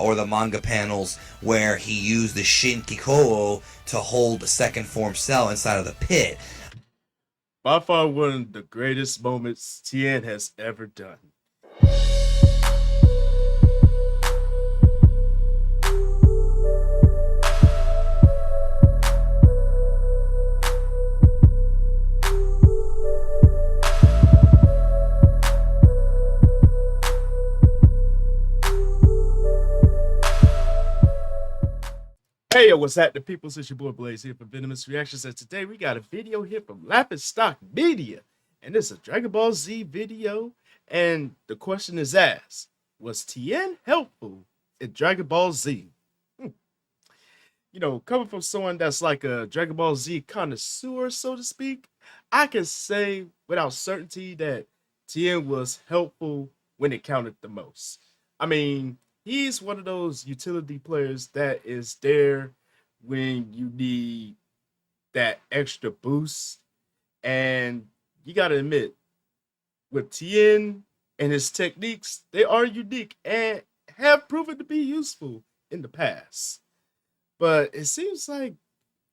or the manga panels where he used the Shin Kikoro to hold a second form cell inside of the pit. By far one of the greatest moments Tien has ever done. Hey, yo, what's happening, people? It's your boy Blaze here from Venomous Reactions, and today we got a video here from Lapis Stock Media, and it's a Dragon Ball Z video, and the question is asked, was Tien helpful in Dragon Ball Z? Hmm. Coming from someone that's like a Dragon Ball Z connoisseur, so to speak, I can say without certainty that Tien was helpful when it counted the most. I mean, he's one of those utility players that is there when you need that extra boost. And you got to admit, with Tien and his techniques, they are unique and have proven to be useful in the past. But it seems like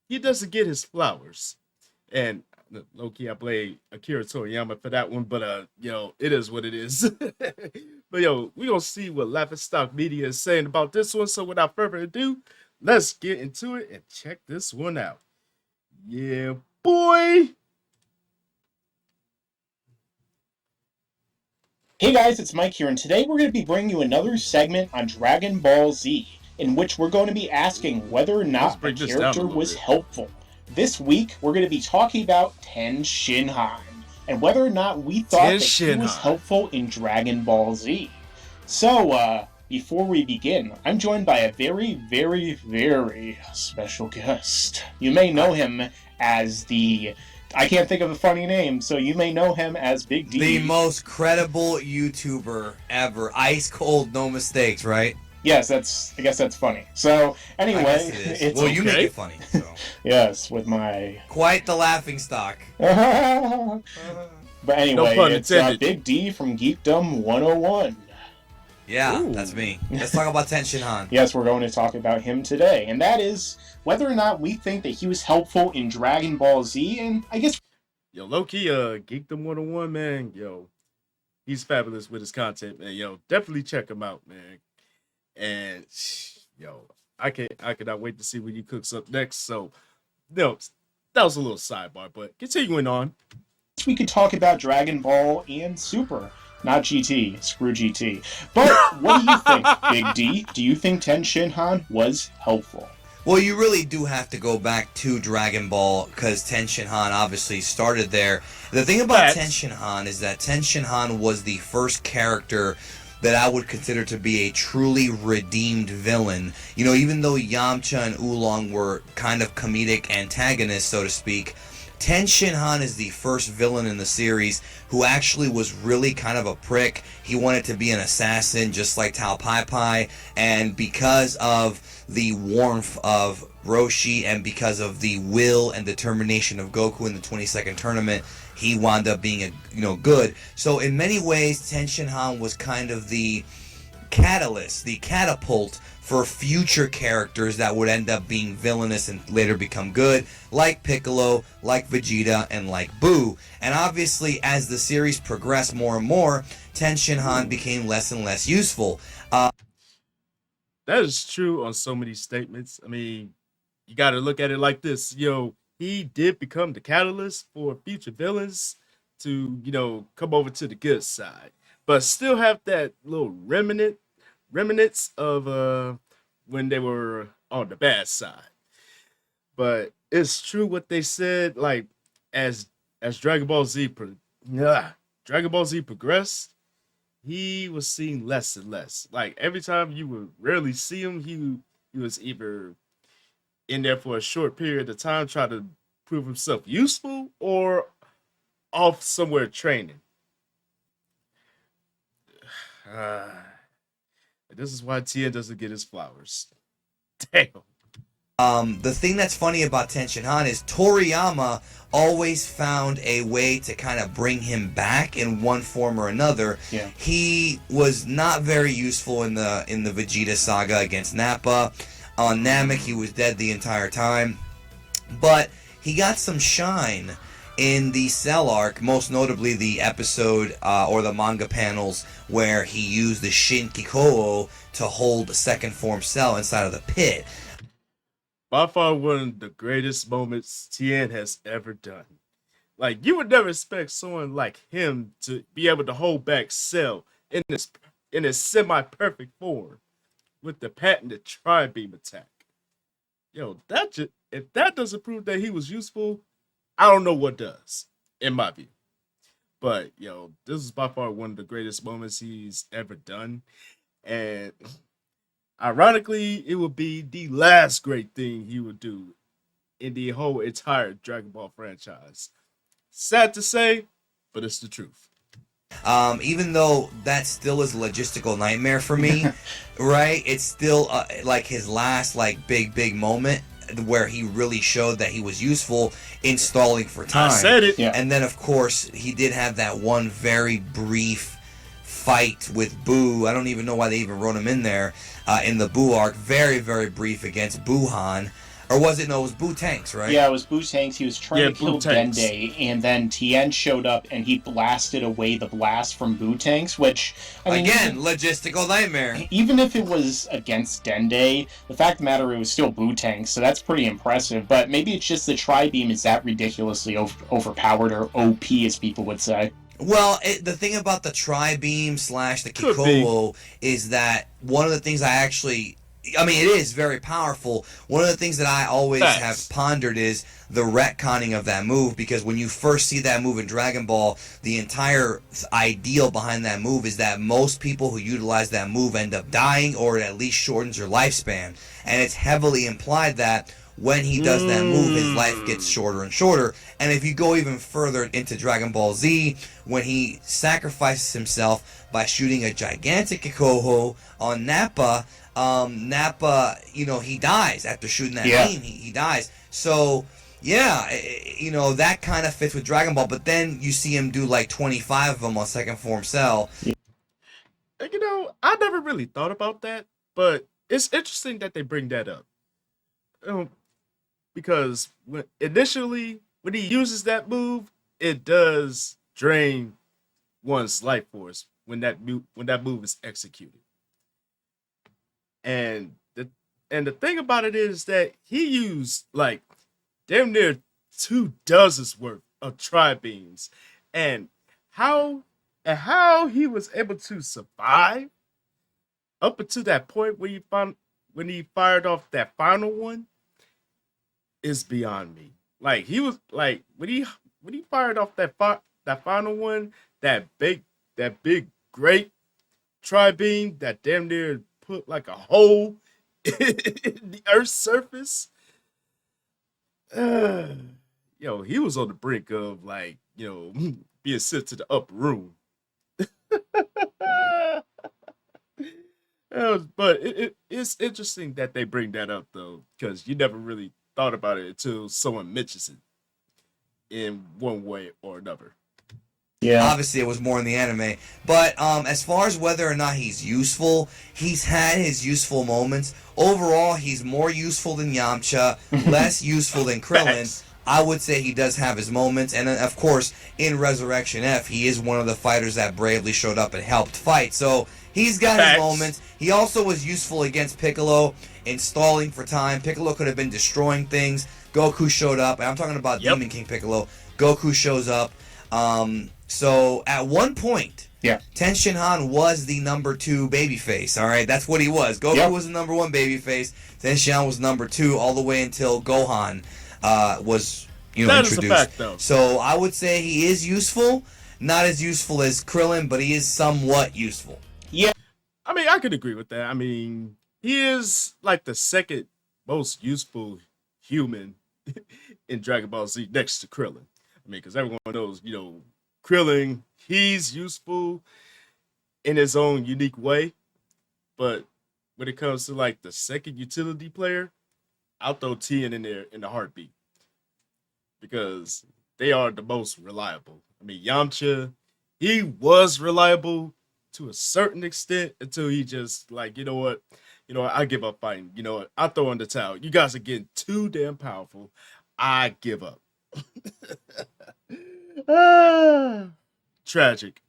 he doesn't get his flowers. And low key, I blame Akira Toriyama for that one, but it is what it is. But we gonna see what Laughing Stock Media is saying about this one. So without further ado, let's get into it and check this one out. Yeah, boy. Hey guys, it's Mike here, and today we're going to be bringing you another segment on Dragon Ball Z, in which we're going to be asking whether or not a character was helpful. This week, we're going to be talking about Tien Shinhan, and whether or not we thought that he was helpful in Dragon Ball Z. So, before we begin, I'm joined by a very, very, very special guest. You may know him as I can't think of a funny name, so you may know him as Big D. The most credible YouTuber ever. Ice cold, no mistakes, right? Yes, I guess that's funny. So, anyway, it's you make it funny. So. Yes, with my... Quite the laughing stock. But anyway, no it's Big D from Geekdom 101. Yeah, that's me. Let's talk about Tien Shinhan. Yes, we're going to talk about him today, and that is whether or not we think that he was helpful in Dragon Ball Z, and I guess... Yo, low-key, Geekdom 101, man, he's fabulous with his content, man. Definitely check him out, man. And, I cannot wait to see what he cooks up next, so, that was a little sidebar, but continuing on. We could talk about Dragon Ball and Super. Not GT. Screw GT. But what do you think, Big D? Do you think Tien Shinhan was helpful? Well, you really do have to go back to Dragon Ball because Tien Shinhan obviously started there. The thing about Tien Shinhan is that Tien Shinhan was the first character that I would consider to be a truly redeemed villain. Even though Yamcha and Oolong were kind of comedic antagonists, so to speak, Tien Shinhan is the first villain in the series who actually was really kind of a prick. He wanted to be an assassin just like Tao Pai Pai, and because of the warmth of Roshi and because of the will and determination of Goku in the 22nd tournament, he wound up being good. So in many ways, Tien Shinhan was kind of the catalyst, the catapult for future characters that would end up being villainous and later become good, like Piccolo, like Vegeta, and like Buu. And obviously, as the series progressed more and more, Tien Shinhan became less and less useful. That is true on so many statements. I mean, you got to look at it like this. He did become the catalyst for future villains to, come over to the good side, but still have that little remnants of when they were on the bad side. But it's true what they said, like as Dragon Ball Z progressed, he was seen less and less. Like every time you would rarely see him, he was either in there for a short period of time trying to prove himself useful or off somewhere training. This is why Tien doesn't get his flowers. Damn. The thing that's funny about Tenshin Han is Toriyama always found a way to kind of bring him back in one form or another. Yeah. He was not very useful in the Vegeta saga against Nappa. On Namek, he was dead the entire time. But he got some shine in the Cell arc, most notably the episode or the manga panels where he used the Shin Kikouo to hold the second form Cell inside of the pit. By far one of the greatest moments Tien has ever done. Like, you would never expect someone like him to be able to hold back Cell in his semi-perfect form with the patented tri-beam attack. Yo, if that doesn't prove that he was useful, I don't know what does, in my view. But yo, this is by far one of the greatest moments he's ever done. And ironically, it would be the last great thing he would do in the whole entire Dragon Ball franchise. Sad to say, but it's the truth. Even though that still is a logistical nightmare for me, right? It's still like his last like big moment where he really showed that he was useful in stalling for time. I said it. Yeah. And then of course he did have that one very brief fight with Boo. I don't even know why they even wrote him in there in the Boo arc. Very brief against Buhan. Or was it? No, it was Boo Tanks, right? Yeah, it was Boo Tanks. He was trying to kill Tanks. Dende, and then Tien showed up and he blasted away the blast from Boo Tanks, which, I mean... Again, logistical nightmare. Even if it was against Dende, the fact of the matter, it was still Boo Tanks, so that's pretty impressive. But maybe it's just the Tri-Beam is that ridiculously overpowered, or OP, as people would say. Well, the thing about the Tri-Beam / the Kikouo is that one of the things I mean, it is very powerful. One of the things that I always have pondered is the retconning of that move, because when you first see that move in Dragon Ball, the entire ideal behind that move is that most people who utilize that move end up dying, or it at least shortens your lifespan. And it's heavily implied that when he does that move, his life gets shorter and shorter. And if you go even further into Dragon Ball Z, when he sacrifices himself by shooting a gigantic Kikouo on Nappa, Nappa, he dies after shooting that beam. He dies. So, yeah, that kind of fits with Dragon Ball. But then you see him do like 25 of them on second form Cell. I never really thought about that, but it's interesting that they bring that up. Because when he uses that move, it does drain one's life force when that move is executed. And the thing about it is that he used like damn near 24 worth of tri-beams, and how he was able to survive up until that point when he fired off that final one is beyond me. Like, he was like, when he fired off that final one, that big great tri-beam that damn near put like a hole in the Earth's surface. He was on the brink of being sent to the upper room. But it's interesting that they bring that up though, because you never really thought about it until someone mentions it in one way or another. Yeah. Obviously, it was more in the anime. But as far as whether or not he's useful, he's had his useful moments. Overall, he's more useful than Yamcha, less useful than Krillin. I would say he does have his moments. And of course, in Resurrection F, he is one of the fighters that bravely showed up and helped fight. So he's got his moments. He also was useful against Piccolo in stalling for time. Piccolo could have been destroying things. Goku showed up. And I'm talking about Demon King Piccolo. Goku shows up. So at one point, Tenshin Han was the number 2 babyface. All right, that's what he was. Goku was the number 1 babyface. Tenshin Han was number 2 all the way until Gohan was introduced. Is a fact, though. So I would say he is useful. Not as useful as Krillin, but he is somewhat useful. Yeah. I mean, I could agree with that. I mean, he is like the second most useful human in Dragon Ball Z next to Krillin. I mean, because everyone knows, Krillin, he's useful in his own unique way. But when it comes to like the second utility player, I'll throw Tien in there in the heartbeat because they are the most reliable. I mean, Yamcha, he was reliable to a certain extent until he just like, I give up fighting. You know what? I throw in the towel. You guys are getting too damn powerful. I give up. Tragic.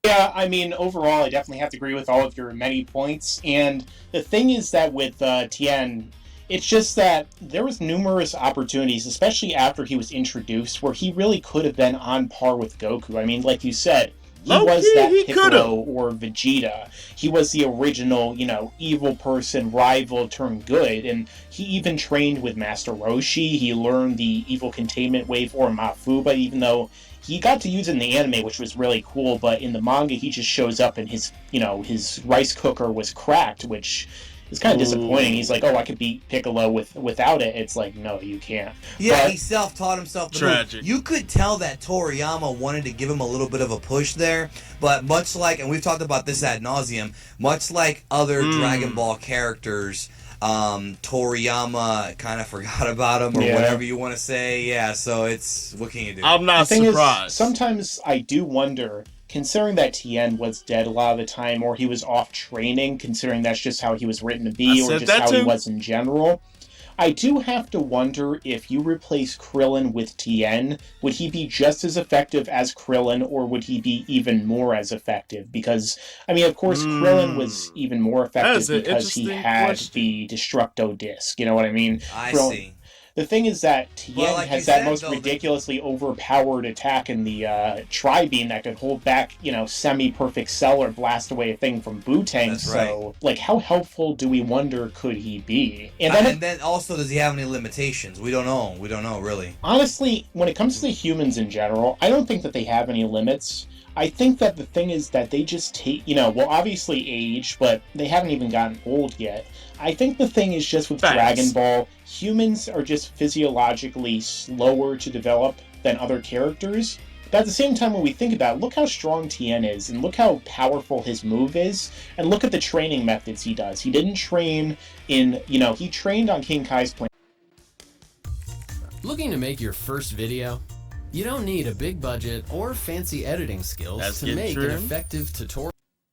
Yeah, I mean, overall, I definitely have to agree with all of your many points. And the thing is that with Tien, it's just that there was numerous opportunities, especially after he was introduced, where he really could have been on par with Goku. I mean, like you said, he was that Piccolo or Vegeta. He was the original, evil person, rival turned good. And he even trained with Master Roshi. He learned the evil containment wave or Mafu, but even though he got to use it in the anime, which was really cool, but in the manga, he just shows up and his rice cooker was cracked, which is kind of disappointing. He's like, oh, I could beat Piccolo without it. It's like, no, you can't. Yeah, he self-taught himself the move. You could tell that Toriyama wanted to give him a little bit of a push there, but much like, and we've talked about this ad nauseum, much like other Dragon Ball characters, Toriyama kind of forgot about him, or whatever you want to say. Yeah, so it's, what can you do? I'm not surprised. Sometimes I do wonder, considering that Tien was dead a lot of the time, or he was off training, considering that's just how he was written to be, or just how he was in general, I do have to wonder if you replace Krillin with Tien, would he be just as effective as Krillin, or would he be even more as effective? Because, I mean, of course, Krillin was even more effective because he had the Destructo Disc, you know what I mean? I see. The thing is that Tien has that most ridiculously overpowered attack in the Tri-Beam that could hold back, semi-perfect Cell or blast away a thing from Bootang. That's so, how helpful do we wonder could he be? And then also, does he have any limitations? We don't know. We don't know, really. Honestly, when it comes to the humans in general, I don't think that they have any limits. I think that the thing is that they just take, obviously age, but they haven't even gotten old yet. I think the thing is just with Dragon Ball, humans are just physiologically slower to develop than other characters. But at the same time, when we think about it, look how strong Tien is, and look how powerful his move is, and look at the training methods he does. He didn't train in, he trained on King Kai's planet. Looking to make your first video? You don't need a big budget or fancy editing skills to make an effective tutorial.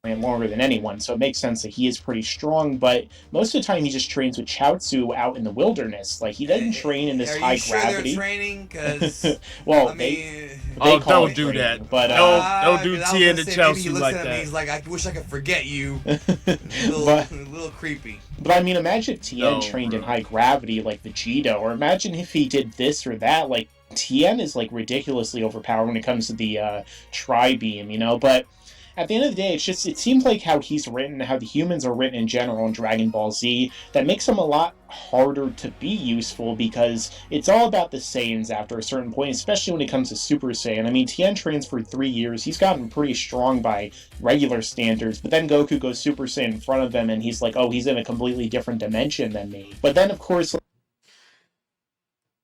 Longer than anyone, so it makes sense that he is pretty strong, but most of the time he just trains with Chaozu out in the wilderness. Like, he doesn't train in this high gravity. They're training? Because, well, they don't do that. But don't do Tien and Chaozu like that. He's like, I wish I could forget you. a little creepy. But I mean, imagine Tien trained in high gravity like Vegeta, or imagine if he did this or that. Like, Tien is like ridiculously overpowered when it comes to the Tri-Beam, but at the end of the day, it seems like how he's written, how the humans are written in general in Dragon Ball Z, that makes them a lot harder to be useful, because it's all about the Saiyans after a certain point, especially when it comes to Super Saiyan. I mean, Tien trains for 3 years, he's gotten pretty strong by regular standards, but then Goku goes Super Saiyan in front of him, and he's like, oh, he's in a completely different dimension than me. But then, of course...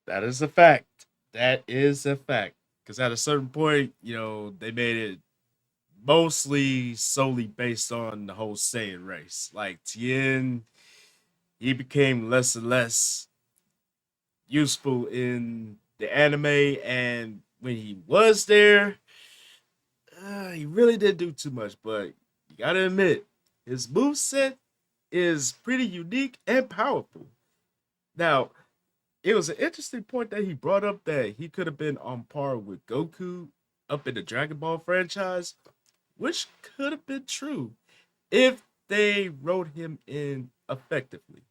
That is a fact. That is a fact. Because at a certain point, they made it mostly solely based on the whole Saiyan race. Like, Tien, he became less and less useful in the anime, and when he was there, he really didn't do too much, but you gotta admit, his moveset is pretty unique and powerful. Now, it was an interesting point that he brought up, that he could have been on par with Goku up in the Dragon Ball franchise, which could have been true if they wrote him in effectively.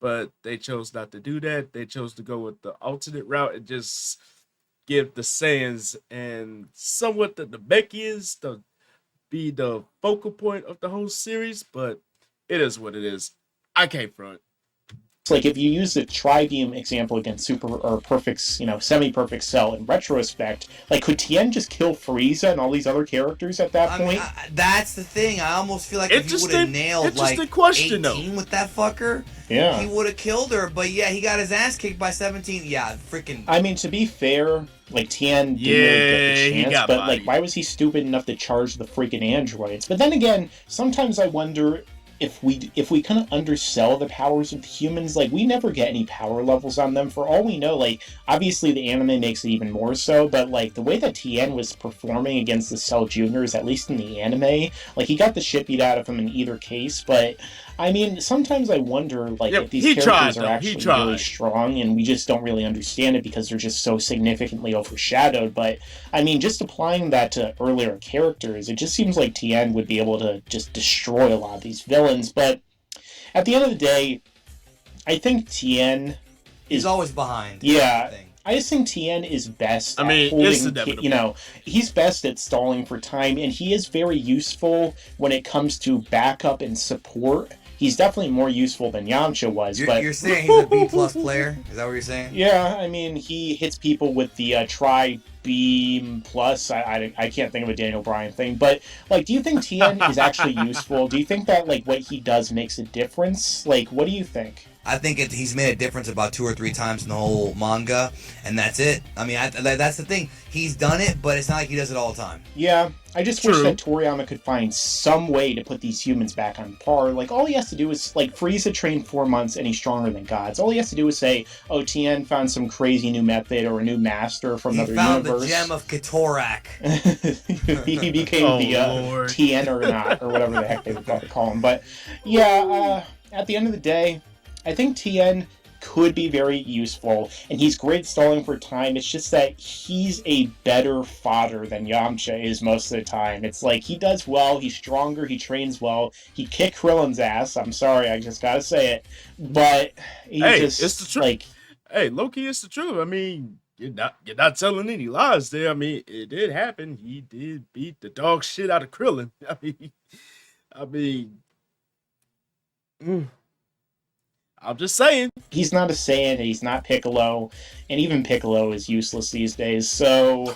But they chose not to do that. They chose to go with the alternate route and just give the Saiyans and somewhat the Namekians to be the focal point of the whole series. But it is what it is. I can't front. Like, if you use the Tri-Beam example against perfect, semi-perfect Cell in retrospect, like, could Tien just kill Frieza and all these other characters at that point? That's the thing. I almost feel like if he would have nailed, 18 with that fucker, he would have killed her. But yeah, he got his ass kicked by 17. Yeah, freaking... I mean, to be fair, like, Tien didn't really get the chance, but, like, why was he stupid enough to charge the freaking androids? But then again, sometimes I wonder... if we kind of undersell the powers of the humans, like we never get any power levels on them. For all we know, like obviously the anime makes it even more so, but like the way that Tien was performing against the Cell Juniors, at least in the anime, like he got the shit beat out of him in either case. But I mean, sometimes I wonder like if these characters are actually really strong and we just don't really understand it because they're just so significantly overshadowed. But I mean, just applying that to earlier characters, it just seems like Tien would be able to just destroy a lot of these villains. But at the end of the day, I think Tien is always behind. Yeah. I just think Tien is best at holding, he's best at stalling for time, and he is very useful when it comes to backup and support. He's definitely more useful than Yamcha was. You're saying he's a B+ player? Is that what you're saying? Yeah, I mean, he hits people with the tri-beam plus. I can't think of a Daniel Bryan thing, but like, do you think Tien is actually useful? Do you think that like what he does makes a difference? Like, what do you think? I think he's made a difference about 2 or 3 times in the whole manga, and that's it. I mean, that's the thing. He's done it, but it's not like he does it all the time. Yeah, I just wish that Toriyama could find some way to put these humans back on par. Like, all he has to do is, like, Frieza trained 4 months and he's stronger than gods. All he has to do is say, oh, Tien found some crazy new method or a new master from another universe. He found the gem of Katorak. He became the Tien or not, or whatever the heck they would call him. But, yeah, at the end of the day, I think Tien could be very useful, and he's great stalling for time. It's just that he's a better fodder than Yamcha is most of the time. It's like, he does well, he's stronger, he trains well, he kicked Krillin's ass. I'm sorry, I just gotta say it. But it's the truth. Hey, low-key, it's the truth. I mean, you're not telling any lies there. I mean, it did happen. He did beat the dog shit out of Krillin. I mean, I'm just saying. He's not a Saiyan, and he's not Piccolo, and even Piccolo is useless these days, so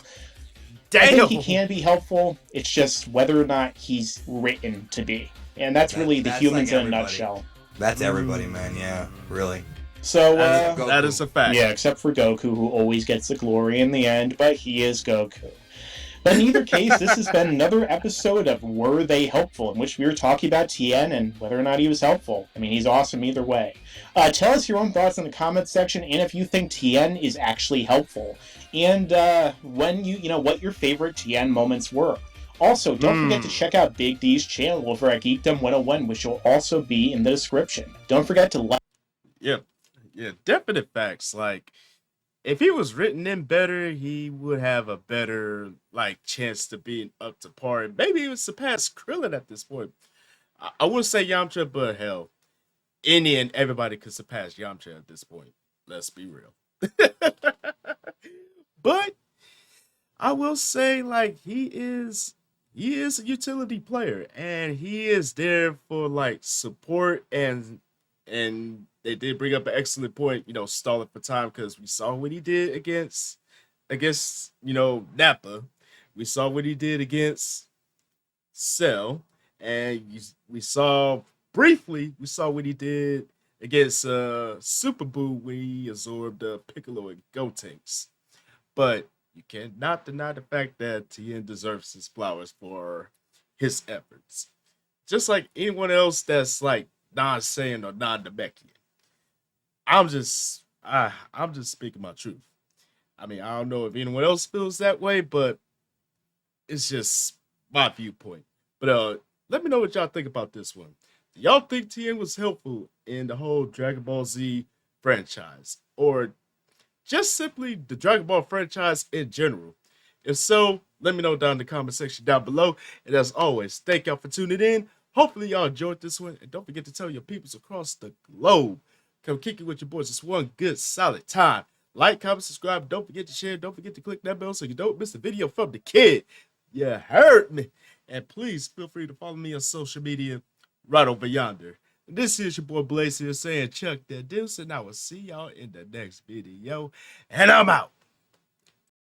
I think he can be helpful. It's just whether or not he's written to be. And that's really the humans like in a nutshell. That's everybody, man, yeah, really. So, that is a fact. Yeah, except for Goku, who always gets the glory in the end, but he is Goku. But in either case, this has been another episode of Were They Helpful, in which we were talking about Tien and whether or not he was helpful. I mean, he's awesome either way. Tell us your own thoughts in the comments section, and if you think Tien is actually helpful, and when what your favorite Tien moments were. Also, don't forget to check out Big D's channel over at Geekdom 101, which will also be in the description. Don't forget to like. Yeah, definite facts. Like, if he was written in better, he would have a better chance to being up to par. Maybe he would surpass Krillin at this point. I wouldn't say Yamcha, but hell, any and everybody could surpass Yamcha at this point. Let's be real. But I will say, he is a utility player, and he is there for support, and they did bring up an excellent point, stalling for time, because we saw what he did against Nappa. We saw what he did against Cell, and we saw what he did against Super Buu when he absorbed Piccolo and Gotenks. But you cannot deny the fact that Tien deserves his flowers for his efforts. Just like anyone else that's non-Saiyan or non-Namekian. I'm just speaking my truth. I mean, I don't know if anyone else feels that way, but it's just my viewpoint. But let me know what y'all think about this one. Do y'all think Tien was helpful in the whole Dragon Ball Z franchise, or just simply the Dragon Ball franchise in general? If so, let me know down in the comment section down below. And as always, thank y'all for tuning in. Hopefully y'all enjoyed this one, and don't forget to tell your peoples across the globe. Come kick it with your boys. It's one good, solid time. Like, comment, subscribe. Don't forget to share. Don't forget to click that bell so you don't miss the video from the kid. You heard me. And please feel free to follow me on social media right over yonder. This is your boy Blaze here saying Chuck that deuce, and I will see y'all in the next video. And I'm out.